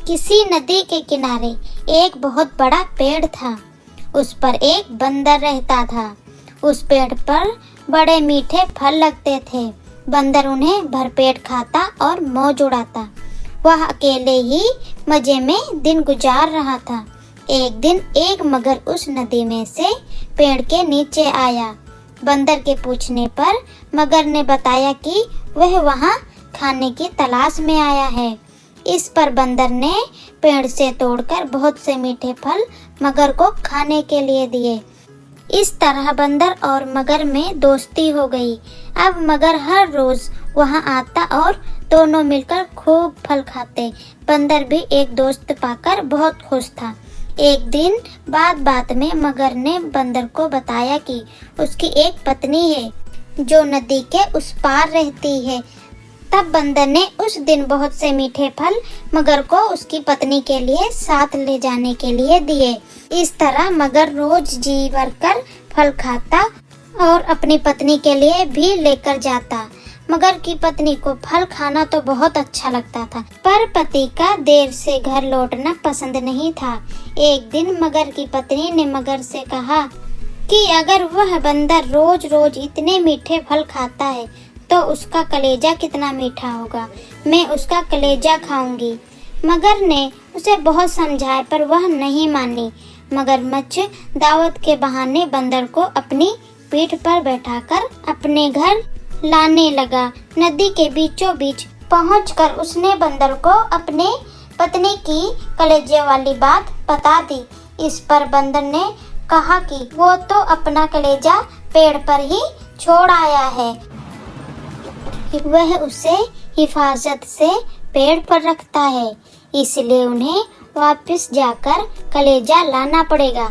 किसी नदी के किनारे एक बहुत बड़ा पेड़ था। उस पर एक बंदर रहता था। उस पेड़ पर बड़े मीठे फल लगते थे। बंदर उन्हें भरपेट खाता और मौज उड़ाता। वह अकेले ही मजे में दिन गुजार रहा था। एक दिन एक मगर उस नदी में से पेड़ के नीचे आया। बंदर के पूछने पर मगर ने बताया कि वह वहाँ खाने की तलाश में आया है। इस पर बंदर ने पेड़ से तोड़कर बहुत से मीठे फल मगर को खाने के लिए दिए। इस तरह बंदर और मगर में दोस्ती हो गई। अब मगर हर रोज वहां आता और दोनों मिलकर खूब फल खाते। बंदर भी एक दोस्त पाकर बहुत खुश था। एक दिन बात में मगर ने बंदर को बताया कि उसकी एक पत्नी है जो नदी के उस पार रहती है। तब बंदर ने उस दिन बहुत से मीठे फल मगर को उसकी पत्नी के लिए साथ ले जाने के लिए दिए। इस तरह मगर रोज जी भर कर फल खाता और अपनी पत्नी के लिए भी लेकर जाता। मगर की पत्नी को फल खाना तो बहुत अच्छा लगता था, पर पति का देर से घर लौटना पसंद नहीं था। एक दिन मगर की पत्नी ने मगर से कहा कि अगर वह बंदर रोज रोज इतने मीठे फल खाता है तो उसका कलेजा कितना मीठा होगा। मैं उसका कलेजा खाऊंगी। मगर ने उसे बहुत समझाया पर वह नहीं मानी। मगरमच्छ दावत के बहाने बंदर को अपनी पीठ पर बैठाकर अपने घर लाने लगा। नदी के बीचों बीच पहुंचकर उसने बंदर को अपने पत्नी की कलेजे वाली बात बता दी। इस पर बंदर ने कहा कि वो तो अपना कलेजा पेड़ पर ही छोड़ आया है, वह उसे हिफाजत से पेड़ पर रखता है, इसलिए उन्हें वापस जाकर कलेजा लाना पड़ेगा।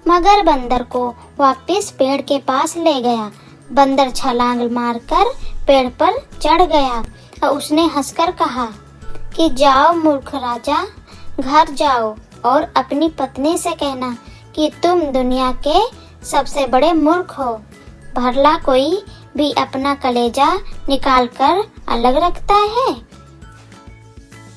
मगर बंदर को वापस पेड़ के पास ले गया। बंदर छलांग मारकर पेड़ पर चढ़ गया और उसने हंसकर कहा कि जाओ मूर्ख राजा, घर जाओ और अपनी पत्नी से कहना कि तुम दुनिया के सबसे बड़े मूर्ख हो। भला कोई भी अपना कलेजा निकालकर अलग रखता है।